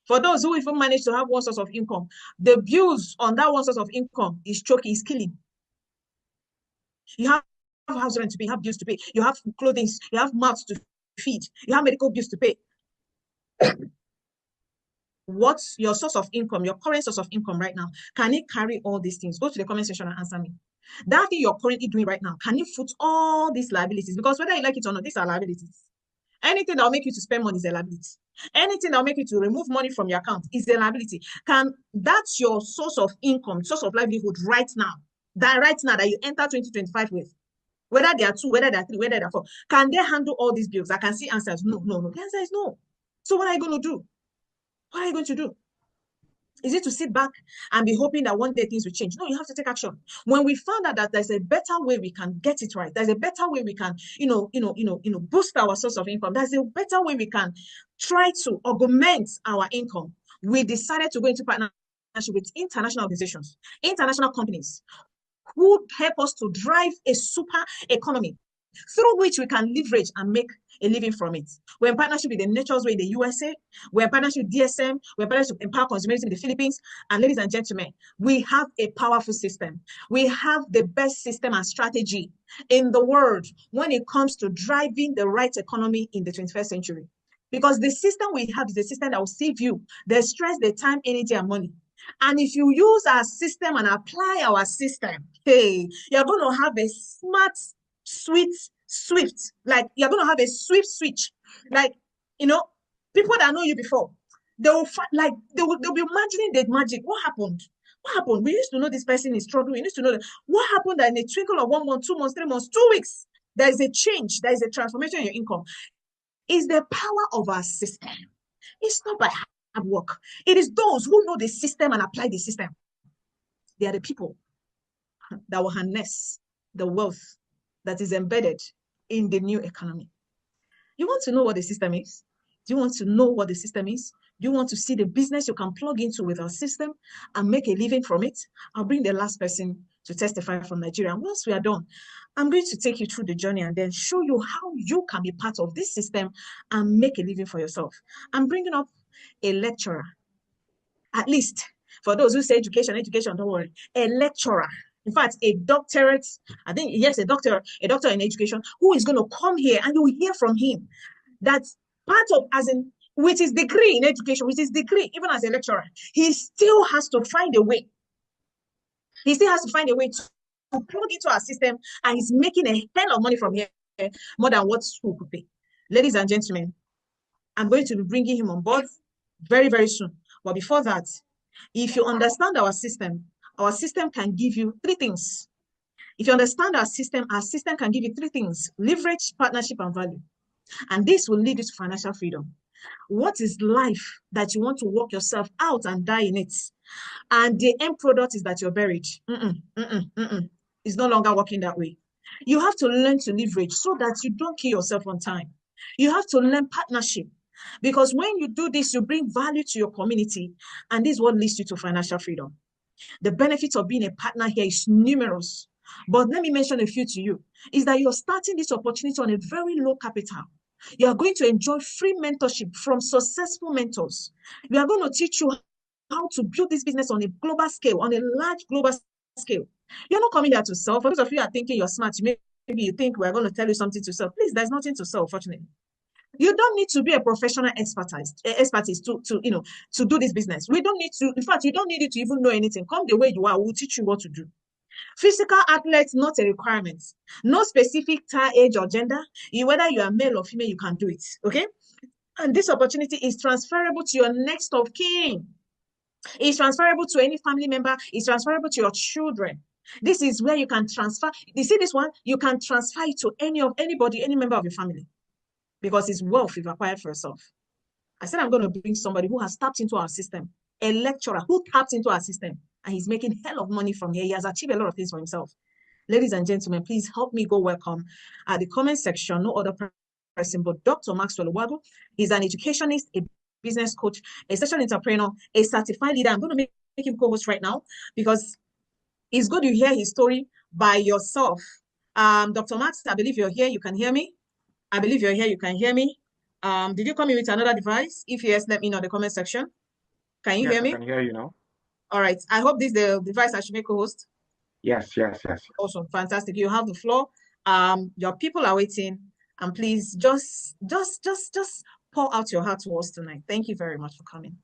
For those who even manage to have one source of income, the bills on that one source of income is choking, is killing. You have house rent to pay, you have bills to pay, you have clothing, you have mouths to feed, you have medical bills to pay. What's your source of income, your current source of income right now? Can it carry all these things? Go to the comment section and answer me. That thing you're currently doing right now, can it foot all these liabilities? Because whether you like it or not, these are liabilities. Anything that will make you to spend money is a liability. Anything that will make you to remove money from your account is a liability. That's your source of income, source of livelihood right now. That you enter 2025 with. Whether they are 2, whether they are 3, whether they are 4. Can they handle all these bills? I can see answers. No. The answer is no. So what are you going to do? What are you going to do? Is it to sit back and be hoping that one day things will change? No, you have to take action. When we found out that there's a better way we can get it right, there's a better way we can, boost our source of income. There's a better way we can try to augment our income. We decided to go into partnership with international organizations, international companies who help us to drive a super economy through which we can leverage and make a living from it. We're in partnership with the Nature's Way in the USA. We're in partnership with DSM. We're in partnership with Empower Consumerism in the Philippines. And ladies and gentlemen, we have a powerful system. We have the best system and strategy in the world when it comes to driving the right economy in the 21st century. Because the system we have is a system that will save you the stress, the time, energy, and money. And if you use our system and apply our system, hey, you're going to have a smart, swift, like you're going to have a swift switch. Like, people that know you before, they'll be imagining the magic. What happened? We used to know this person is struggling. We used to know that. What happened that in a twinkle of 1 month, 2 months, 3 months, 2 weeks, there is a change, there is a transformation in your income? It's the power of our system. It's not by hard work. It is those who know the system and apply the system. They are the people that will harness the wealth that is embedded in the new economy. You want to know what the system is? Do you want to know what the system is? Do you want to see the business you can plug into with our system and make a living from it? I'll bring the last person to testify from Nigeria. And once we are done, I'm going to take you through the journey and then show you how you can be part of this system and make a living for yourself. I'm bringing up a lecturer, at least for those who say education, don't worry, a lecturer. In fact, a doctorate, I think, yes, a doctor in education, who is going to come here and you will hear from him that part of, as in, with his degree in education, with his degree, even as a lecturer, he still has to find a way. He still has to find a way to plug into our system, and he's making a hell of money from here, more than what school could pay. Ladies and gentlemen, I'm going to be bringing him on board very, very soon. But before that, if you understand our system can give you 3 things. If you understand our system can give you 3 things: leverage, partnership, and value. And this will lead you to financial freedom. What is life that you want to work yourself out and die in it? And the end product is that you're buried. It's no longer working that way. You have to learn to leverage so that you don't kill yourself on time. You have to learn partnership, because when you do this, you bring value to your community, and this is what leads you to financial freedom. The benefits of being a partner here is numerous, but let me mention a few to you. Is that you're starting this opportunity on a very low capital. You are going to enjoy free mentorship from successful mentors. We are going to teach you how to build this business on a global scale, on a large global scale. You're not coming here to sell. For those of you who are thinking you're smart, maybe you think we're going to tell you something to sell. Please, there's nothing to sell, fortunately. You don't need to be a professional expertise to do this business. We don't need to, in fact, you don't need it to even know anything. Come the way you are, we'll teach you what to do. Physical athletes, not a requirement. No specific type, age, or gender. Whether you are male or female, you can do it. Okay? And this opportunity is transferable to your next of kin. It's transferable to any family member. It's transferable to your children. This is where you can transfer. You see this one? You can transfer it to anybody, any member of your family, because it's wealth you've acquired for yourself. I said I'm going to bring somebody who has tapped into our system, a lecturer who tapped into our system, and he's making hell of money from here. He has achieved a lot of things for himself. Ladies and gentlemen, please help me go welcome at the comment section, no other person but Dr. Maxwell Owago. He's an educationist, a business coach, a social entrepreneur, a certified leader. I'm going to make him co-host right now because it's good you hear his story by yourself. Dr. Max, I believe you're here. You can hear me. I believe you're here. You can hear me. Did you come in with another device? If yes, let me know in the comment section. Can you hear me? I can hear you now. All right. I hope this is the device I should make co-host. Yes. Awesome. Fantastic. You have the floor. Your people are waiting. And please just pour out your heart to us tonight. Thank you very much for coming.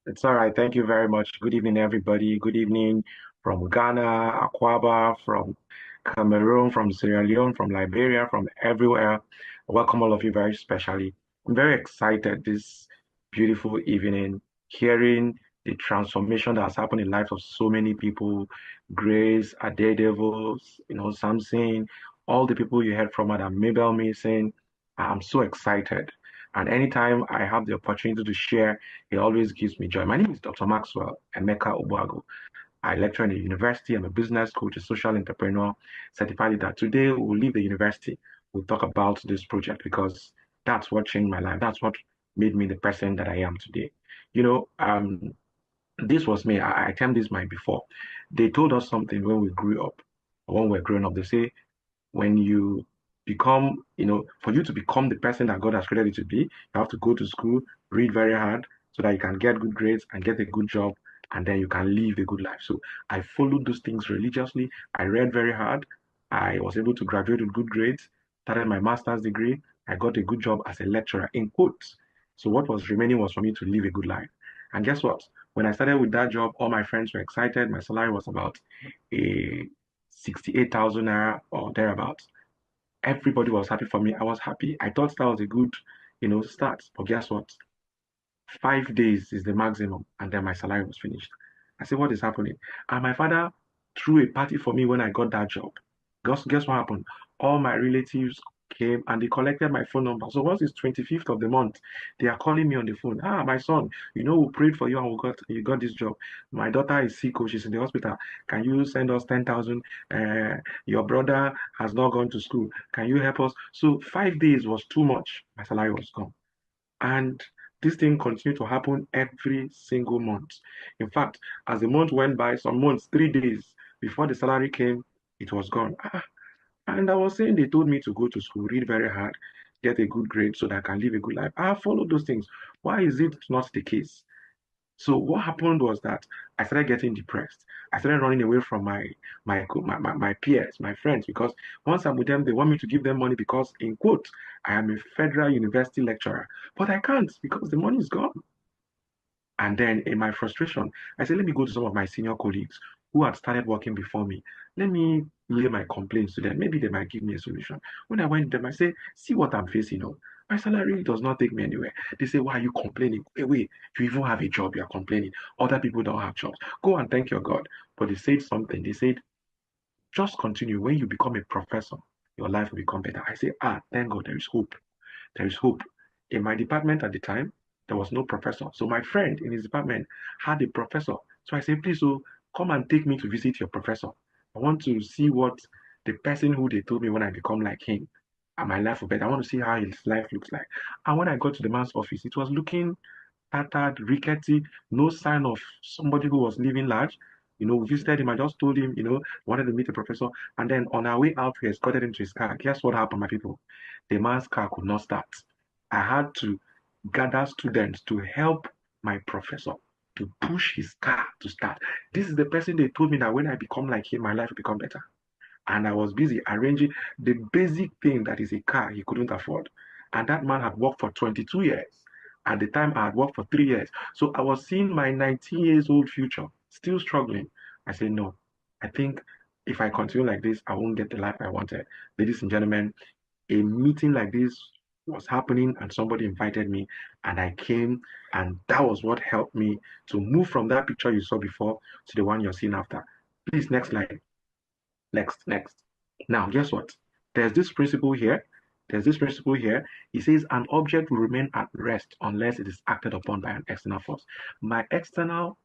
It's all right. Thank you very much. Good evening, everybody. Good evening from Ghana, Akwaaba, from Cameroon, from Sierra Leone, from Liberia, from everywhere. Welcome all of you very specially. I'm very excited this beautiful evening, hearing the transformation that has happened in the lives of so many people. Grace, Adedevil, Samson, all the people you heard from, Madam Mabel Mason. I'm so excited. And anytime I have the opportunity to share, it always gives me joy. My name is Dr. Maxwell Emeka Obuago. I lecture in the university. I'm a business coach, a social entrepreneur, certified leader. Today, we'll leave the university. We'll talk about this project because that's what changed my life. That's what made me the person that I am today. This was me. I termed this my before. They told us something when we grew up, or when we were growing up. They say, when you become, for you to become the person that God has created you to be, you have to go to school, read very hard so that you can get good grades and get a good job, and then you can live a good life. So I followed those things religiously. I read very hard. I was able to graduate with good grades, started my master's degree. I got a good job as a lecturer, in quotes. So what was remaining was for me to live a good life. And guess what? When I started with that job, all my friends were excited. My salary was about 68,000 naira or thereabouts. Everybody was happy for me. I was happy. I thought that was a good, start. But guess what? 5 days is the maximum, and then my salary was finished. I said, what is happening? And my father threw a party for me when I got that job. Guess what happened? All my relatives came and they collected my phone number. So once it's 25th of the month, they are calling me on the phone. My son, we prayed for you and you got this job. My daughter is sick, she's in the hospital. Can you send us 10,000? Your brother has not gone to school. Can you help us? So 5 days was too much. My salary was gone. And this thing continued to happen every single month. In fact, as the month went by, some months, 3 days before the salary came, it was gone. And I was saying they told me to go to school, read very hard, get a good grade so that I can live a good life. I followed those things. Why is it not the case? So what happened was that I started getting depressed. I started running away from my peers, my friends, because once I'm with them, they want me to give them money because, in quote, I am a federal university lecturer. But I can't because the money is gone. And then in my frustration, I said, let me go to some of my senior colleagues who had started working before me. Let me lay my complaints to them. Maybe they might give me a solution. When I went to them, I said, see what I'm facing. My salary does not take me anywhere. They say, why are you complaining? Wait, you even have a job, you're complaining. Other people don't have jobs. Go and thank your God. But they said something. They said, just continue. When you become a professor, your life will become better. I say, thank God, there is hope. There is hope. In my department at the time, there was no professor. So my friend in his department had a professor. So I said, please, come and take me to visit your professor. I want to see what the person who they told me when I become like him, and my life will be better. I want to see how his life looks like. And when I got to the man's office, it was looking tattered, rickety, no sign of somebody who was living large. We visited him. I just told him, wanted to meet the professor. And then on our way out, we escorted him to his car. Guess what happened, my people? The man's car could not start. I had to gather students to help my professor. to push his car to start. This is the person they told me that when I become like him, my life will become better. And I was busy arranging the basic thing that is a car he couldn't afford. And that man had worked for 22 years. At the time, I had worked for 3 years. So I was seeing my 19 years old future still struggling. I said, no, I think if I continue like this, I won't get the life I wanted. Ladies and gentlemen, a meeting like this was happening and somebody invited me and I came, and that was what helped me to move from that picture you saw before to the one you're seeing after. Please, next slide. Next. Now, guess what? There's this principle here. There's this principle here. It says an object will remain at rest unless it is acted upon by an external force. My external,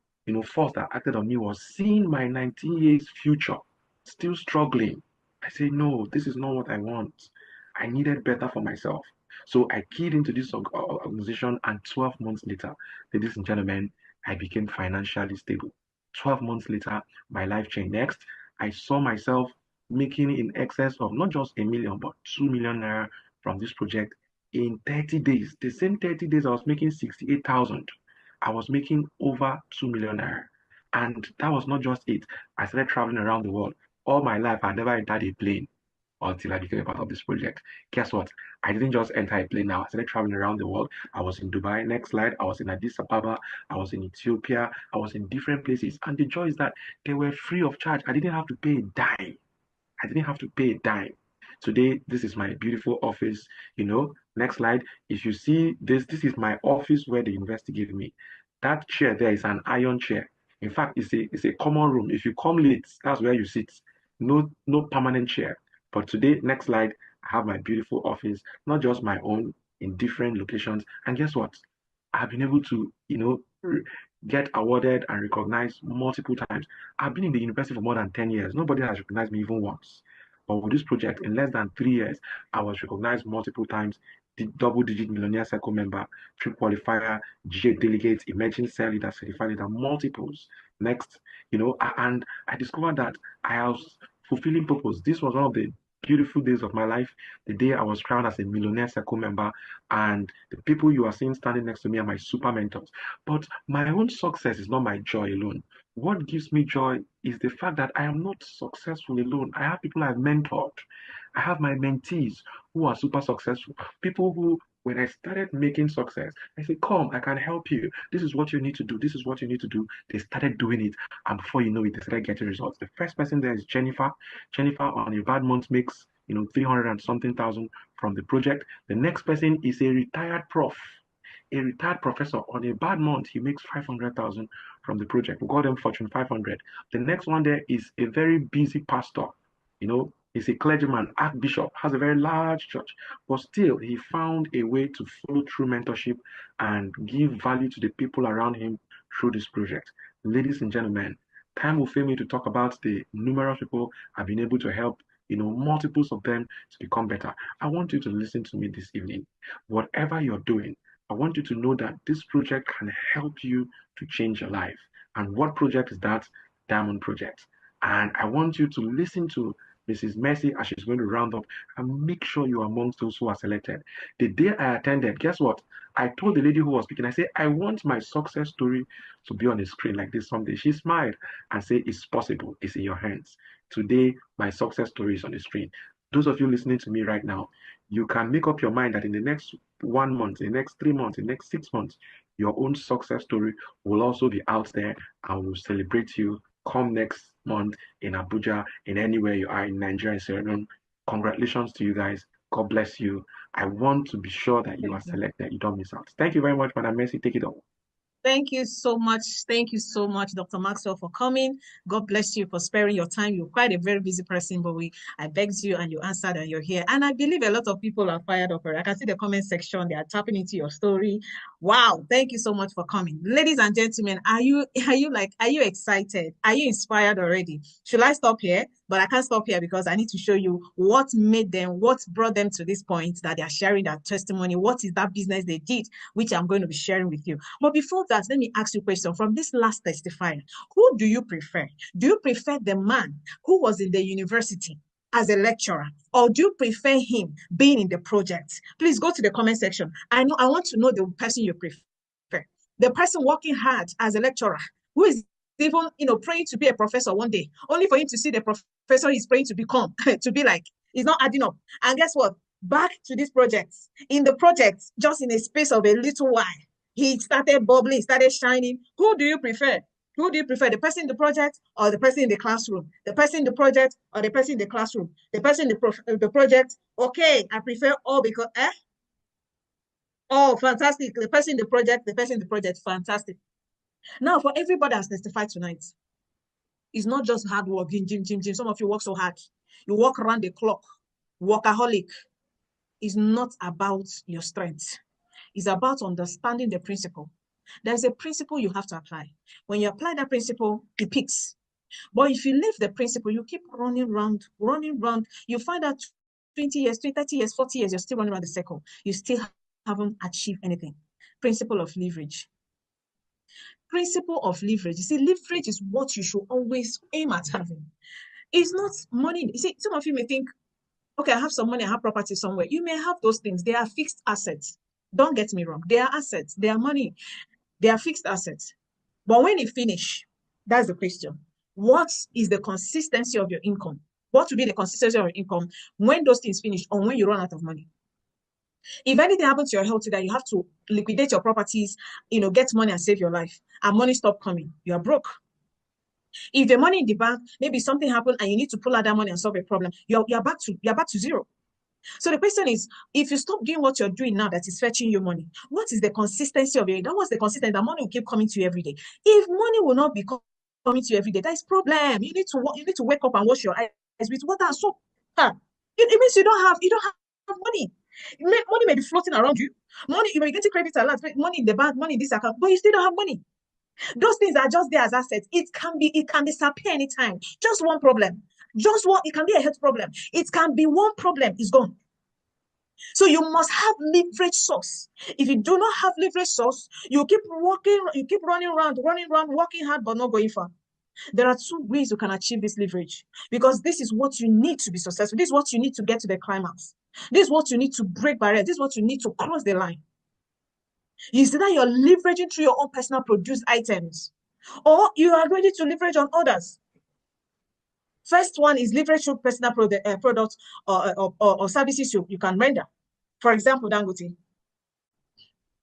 force that acted on me was seeing my 19 years future, still struggling. I say, no, this is not what I want. I needed better for myself. So I keyed into this organization, and 12 months later, ladies and gentlemen, I became financially stable. 12 months later, my life changed. Next, I saw myself making in excess of not just a million, but 2 million naira from this project in 30 days. The same 30 days, I was making 68,000. I was making over 2 million naira. And that was not just it. I started traveling around the world. All my life, I never entered a plane until I became a part of this project. Guess what? I didn't just enter a plane now. I started traveling around the world. I was in Dubai. Next slide. I was in Addis Ababa. I was in Ethiopia. I was in different places. And the joy is that they were free of charge. I didn't have to pay a dime. I didn't have to pay a dime. Today, this is my beautiful office. Next slide. If you see this, this is my office where the university gave me. That chair there is an iron chair. In fact, it's a common room. If you come late, that's where you sit. No permanent chair. But today, next slide, I have my beautiful office, not just my own, in different locations. And guess what? I've been able to, get awarded and recognized multiple times. I've been in the university for more than 10 years. Nobody has recognized me even once. But with this project, in less than 3 years, I was recognized multiple times. The double-digit millionaire circle member, trip qualifier, GA delegate, emerging cell leader, certified leader, multiples. Next, and I discovered that I was fulfilling purpose. This was one of the beautiful days of my life, the day I was crowned as a millionaire circle member, and the people you are seeing standing next to me are my super mentors. But my own success is not my joy alone. What gives me joy is the fact that I am not successful alone. I have people I've mentored. I have my mentees who are super successful. People who, when I started making success, I said, come, I can help you. This is what you need to do. This is what you need to do. They started doing it. And before you know it, they started getting results. The first person there is Jennifer. Jennifer on a bad month makes 300 and something thousand from the project. The next person is a retired prof. A retired professor. On a bad month, he makes 500,000 from the project. We call them Fortune 500. The next one there is a very busy pastor. He's a clergyman, archbishop, has a very large church, but still he found a way to follow through mentorship and give value to the people around him through this project. Ladies and gentlemen, time will fail me to talk about the numerous people I've been able to help, multiples of them to become better. I want you to listen to me this evening. Whatever you're doing, I want you to know that this project can help you to change your life. And what project is that? Diamond Project. And I want you to listen to Mrs. Mercy as she's going to round up, and make sure you're amongst those who are selected. The day I attended, guess what? I told the lady who was speaking, I said, I want my success story to be on the screen like this someday. She smiled and said, it's possible. It's in your hands. Today, my success story is on the screen. Those of you listening to me right now, you can make up your mind that in the next 1 month, in the next 3 months, in the next 6 months, your own success story will also be out there, and will celebrate you come next month in Abuja, in anywhere you are in Nigeria, in Sierra Leone. Congratulations to you guys. God bless you. I want to be sure that you are selected. You don't miss out. Thank you very much, Madam Mercy. Take it over. Thank you so much. Thank you so much, Dr. Maxwell, for coming. God bless you for sparing your time. You're quite a very busy person, but I begged you and you answered and you're here. And I believe a lot of people are fired up. I can see the comment section. They are tapping into your story. Wow. Thank you so much for coming. Ladies and gentlemen, are you excited? Are you inspired already? Should I stop here? But I can't stop here because I need to show you what brought them to this point that they are sharing their testimony. What is that business they did, which I'm going to be sharing with you. But before that, let me ask you a question. From this last testifier, who do you prefer? Do you prefer the man who was in the university as a lecturer, or do you prefer him being in the project? Please go to the comment section. I want to know the person you prefer. The person working hard as a lecturer, who is even, praying to be a professor one day, only for him to see the professor he's praying to become, to be like, it's not adding up. And guess what? Back to this project. In the project, just in a space of a little while, he started bubbling, started shining. Who do you prefer? Who do you prefer, the person in the project or the person in the classroom? The person in the project or the person in the classroom? The person in the project, okay, I prefer all because, oh, fantastic. The person in the project, fantastic. Now, for everybody that's testified tonight, it's not just hard work, gym. Some of you work so hard. You work around the clock, workaholic. It's not about your strength. It's about understanding the principle. There's a principle you have to apply. When you apply that principle, it peaks. But if you leave the principle, you keep running round, you find out 20 years, 30 years, 40 years, you're still running around the circle. You still haven't achieved anything. Principle of leverage. Principle of leverage. You see, leverage is what you should always aim at having. It's not money. You see, some of you may think, okay, I have some money, I have property somewhere. You may have those things. They are fixed assets. Don't get me wrong. They are assets. They are money. They are fixed assets. But when you finish, that's the question. What is the consistency of your income? What will be the consistency of your income when those things finish or when you run out of money? If anything happens to your health today, you have to liquidate your properties, get money and save your life. And money stop coming. You are broke. If the money in the bank, maybe something happened and you need to pull out that money and solve a problem, you're back to zero. So the question is, if you stop doing what you're doing now that is fetching you money, what is the consistency of it? What's the consistency? That money will keep coming to you every day. If money will not be coming to you every day, that is problem. You need to wake up and wash your eyes with water and soap. It means you don't have money. Money may be floating around you. Money, you may be getting credit a lot, money in the bank, money in this account, but you still don't have money. Those things are just there as assets. It can disappear anytime. Just one problem. It can be a health problem. It can be one problem, is gone. So you must have leverage source. If you do not have leverage source, you keep running around, working hard, but not going far. There are two ways you can achieve this leverage, because this is what you need to be successful. This is what you need to get to the climax. This is what you need to break barriers. This is what you need to cross the line. You see that you're leveraging through your own personal produced items, or you are ready to leverage on others. First one is leverage through personal products or services you can render. For example, Dangote.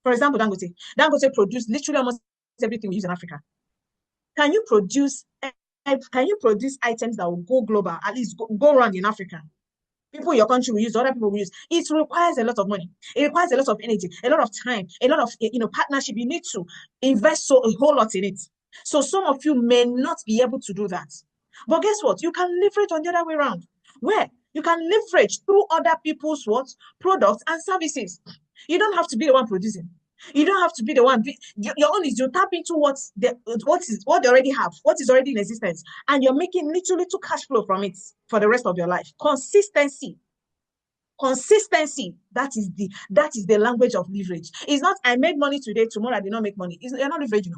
Dangote produce literally almost everything we use in Africa. Can you produce items that will go global, at least go around in Africa? People in your country will use, other people will use. It requires a lot of money. It requires a lot of energy, a lot of time, a lot of partnership. You need to invest a whole lot in it. So some of you may not be able to do that. But guess what? You can leverage on the other way around. Where? You can leverage through other people's products and services. You don't have to be the one producing. You don't have to be the one. Your own is you tap into what they already have, what is already in existence, and you're making little cash flow from it for the rest of your life. Consistency. That is the language of leverage. It's not I made money today, tomorrow I did not make money. You're not leveraging.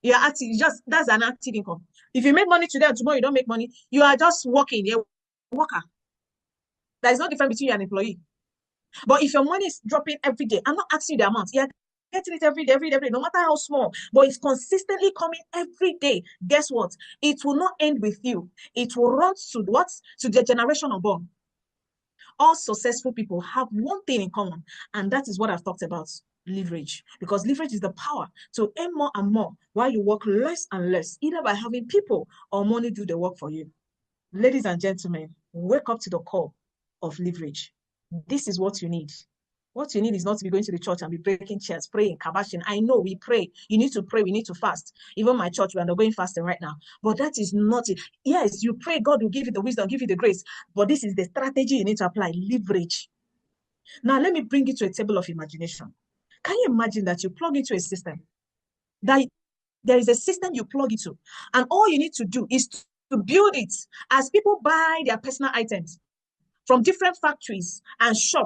You're active. That's an active income. If you make money today and tomorrow you don't make money, you are just working. You're a worker. There is no difference between you and an employee. But if your money is dropping every day, I'm not asking you the amount. You're getting it every day, no matter how small, but it's consistently coming every day. Guess what? It will not end with you. It will run to what? To the generation unborn. All successful people have one thing in common, and that is what I've talked about. Leverage, because leverage is the power to earn more and more while you work less and less, either by having people or money do the work for you. Ladies and gentlemen, wake up to the call of leverage. This is what you need. What you need is not to be going to the church and be breaking chairs, praying, kabashing. I know we pray. You need to pray. We need to fast. Even my church, we are not going fasting right now. But that is not it. Yes, you pray. God will give you the wisdom, give you the grace. But this is the strategy you need to apply. Leverage. Now, let me bring you to a table of imagination. Can you imagine that you plug into a system? That there is a system you plug into, and all you need to do is to build it. As people buy their personal items from different factories and shops